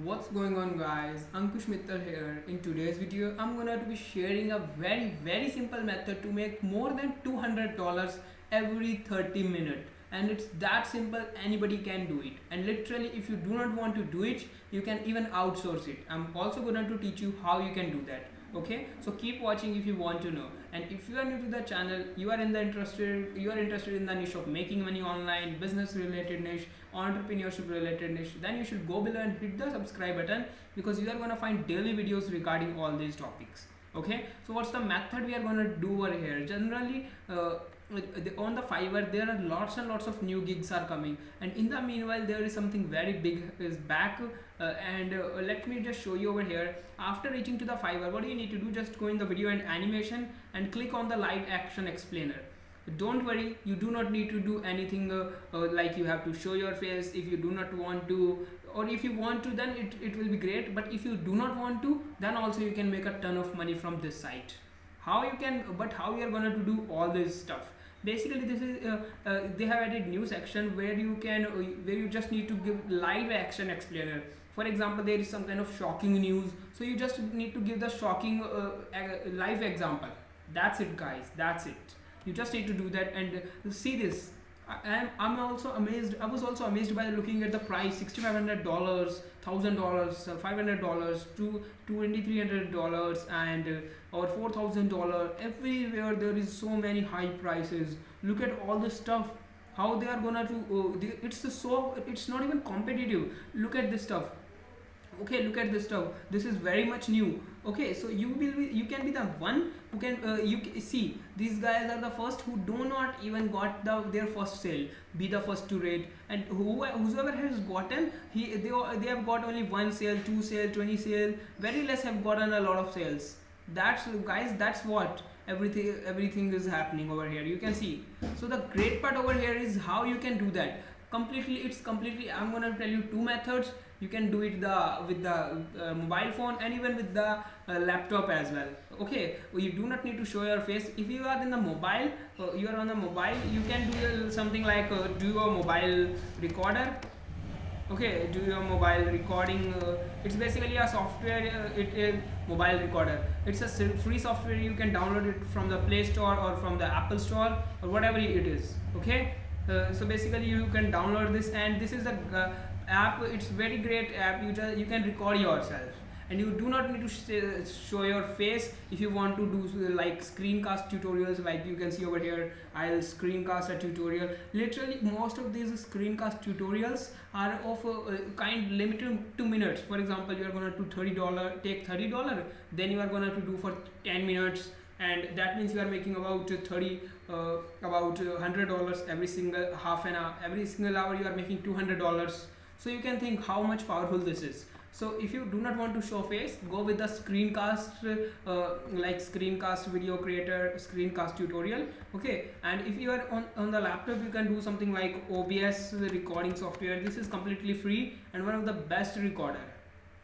What's going on, guys? Ankush Mittal here. In today's video I'm gonna be sharing a very simple method to make more than $200 every 30 minutes, and it's that simple. Anybody can do it, and literally if you do not want to do it, you can even outsource it. I'm also going to teach you how you can do that. Okay, so keep watching if you want to know. And if you are new to the channel, you are interested in the niche of making money online, business related niche, entrepreneurship related niche, then you should go below and hit the subscribe button, because you are going to find daily videos regarding all these topics. Okay, so what's the method we are going to do over here? Generally, on the Fiverr there are lots and lots of new gigs are coming, and in the meanwhile there is something very big is back. And let me just show you over here. After reaching to the Fiverr, what do you need to do? Just go in the video and animation and click on the live action explainer. Don't worry, you do not need to do anything like you have to show your face if you do not want to, or if you want to, then it will be great. But if you do not want to, then also you can make a ton of money from this site. How you can, but how you are gonna to do all this stuff? Basically this is they have added new section where you can where you just need to give live action explainer. For example, there is some kind of shocking news, so you just need to give the shocking live example. That's it, guys, that's it. You just need to do that. And see this, I'm also amazed. I was also amazed by looking at the price: $6,500, $1,000, $500, to $2,300, and or $4,000. Everywhere there is so many high prices. Look at all this stuff. How they are gonna to? It's not even competitive. Look at this stuff. Okay, look at this stuff. This is very much new. Okay, so you can be the one who can see these guys are the first who do not even got their first sale. Be the first to rate, and whoever has gotten, they have got only one sale, two sale, 20 sale. Very less have gotten a lot of sales. That's, guys, that's what everything is happening over here. You can see. So the great part over here is how you can do that completely. It's completely, I'm gonna tell you two methods. You can do it with the mobile phone, and even with the laptop as well. Okay, you do not need to show your face. If you are in the mobile, you are on the mobile, you can do something like do a mobile recorder. Okay, do your mobile recording. It's basically a software. It is mobile recorder. It's a free software. You can download it from the Play Store or from the Apple Store or whatever it is. Okay, so basically you can download this, and this is the app. It's very great app. You can record yourself, and you do not need to show your face. If you want to do like screencast tutorials, like you can see over here, I'll screencast a tutorial. Literally most of these screencast tutorials are of kind limited to minutes. For example, you are going to do $30, take $30, then you are going to do for 10 minutes, and that means you are making about about $100 every single half an hour. Every single hour you are making $200. So you can think how much powerful this is. So if you do not want to show face, go with the screencast, like screencast video creator, screencast tutorial. Okay, and if you are on the laptop, you can do something like OBS recording software. This is completely free and one of the best recorder.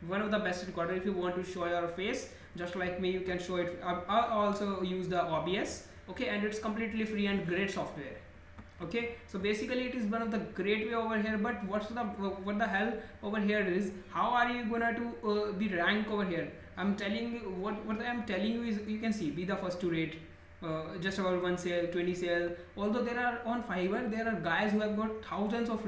If you want to show your face just like me, you can show it. I also use the OBS. Okay, and it's completely free and great software. Okay, so basically it is one of the great way over here. But what the hell over here is, how are you gonna to be rank over here? I'm telling you, what I'm telling you is, you can see, be the first to rate, just about one sale, 20 sale. Although there are on Fiverr, there are guys who have got thousands of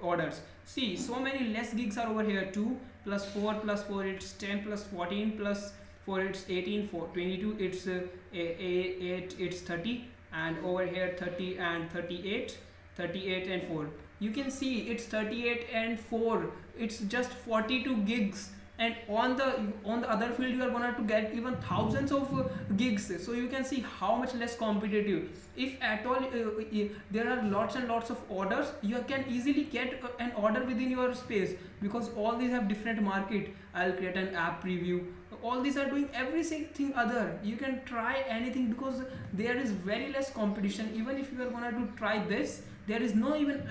orders. See, so many less gigs are over here. 2 plus 4 plus 4, it's 10, plus 14 plus 4, it's 18, 4 22, it's 8, it's 30, and over here 30 and 38, 38 and 4. You can see it's 38 and 4, it's just 42 gigs. And on the other field, you are going to get even thousands of gigs. So you can see how much less competitive. If at all there are lots and lots of orders, you can easily get an order within your space, because all these have different market. I'll create an app preview. All these are doing everything other. You can try anything, because there is very less competition. Even if you are going to try this, there is no even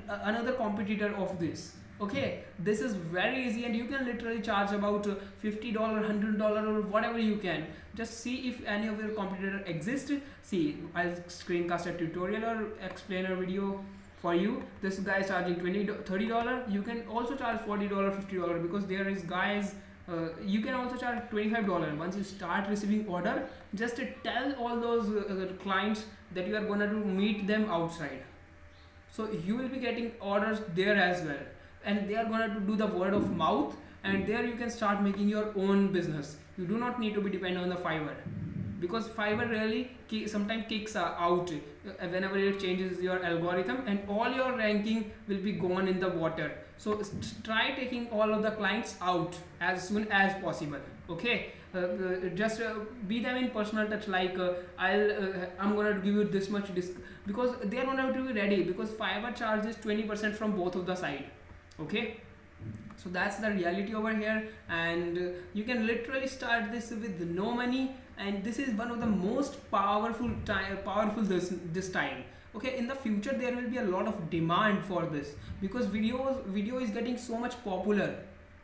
another competitor of this. Okay, this is very easy, and you can literally charge about $50, $100, or whatever you can. Just see if any of your competitor exists. See, I'll screencast a tutorial or explainer video for you. This guy is charging $30. You can also charge $40, $50, because there is guys, you can also charge $25. Once you start receiving order, just tell all those clients that you are gonna to meet them outside, so you will be getting orders there as well, and they are gonna to do the word of mouth, and there you can start making your own business. You do not need to be dependent on the Fiverr, because Fiverr really sometimes kicks out whenever it changes your algorithm, and all your ranking will be gone in the water. So try taking all of the clients out as soon as possible. Okay, just be them in personal touch, like I'm gonna give you this much because they are gonna to be ready, because Fiverr charges 20% from both of the side. Okay, so that's the reality over here, and you can literally start this with no money, and this is one of the most powerful this time. Okay, in the future there will be a lot of demand for this, because video is getting so much popular.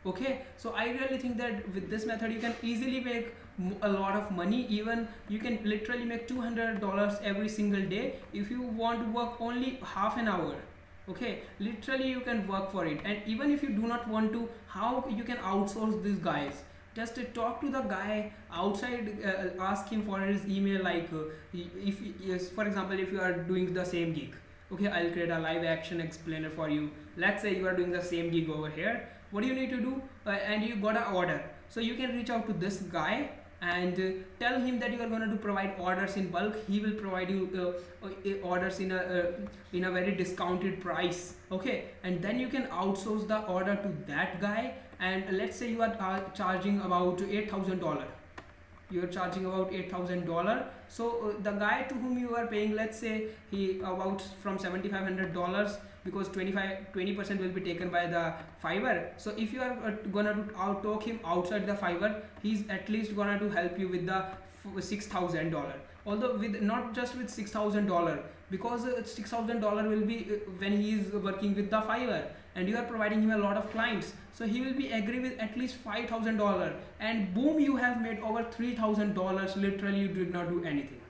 Okay, so I really think that with this method you can easily make a lot of money. Even you can literally make $200 every single day if you want to work only half an hour. Okay, literally you can work for it. And even if you do not want to, how you can outsource these guys, just talk to the guy outside, ask him for his email, like if yes, for example, if you are doing the same gig. Okay, I'll create a live action explainer for you. Let's say you are doing the same gig over here. What do you need to do? And you got an order, so you can reach out to this guy and tell him that you are going to provide orders in bulk. He will provide you orders in a very discounted price. Okay, and then you can outsource the order to that guy, and let's say you are charging about $8,000. You're charging about $8,000, so the guy to whom you are paying, let's say he about from $7,500, because 20% will be taken by the Fiverr. So if you are gonna talk him outside the Fiverr, he's at least gonna to help you with the $6,000. Although with not just with $6,000, because $6,000 will be when he is working with the Fiverr, and you are providing him a lot of clients, so he will be agree with at least $5,000, and boom, you have made over $3,000. Literally you did not do anything.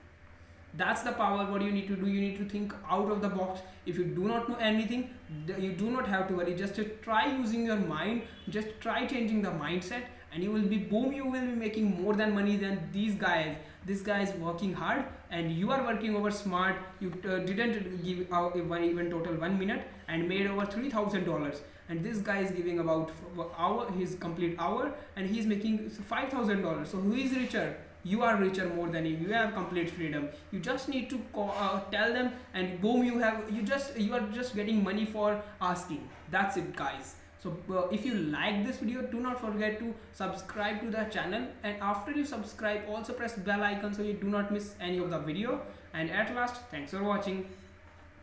That's the power. What you need to do, you need to think out of the box. If you do not know anything, you do not have to worry. Just try using your mind, just try changing the mindset, and you will be boom, you will be making more than money than these guys. This guy is working hard and you are working over smart. You didn't give out even total 1 minute and made over $3,000, and this guy is giving about his complete hour and he's making $5,000. So who is richer? You are richer more than him. You have complete freedom. You just need to tell them, and boom, you are just getting money for asking. That's it, guys. So if you like this video, do not forget to subscribe to the channel, and after you subscribe, also press bell icon so you do not miss any of the video. And at last, thanks for watching.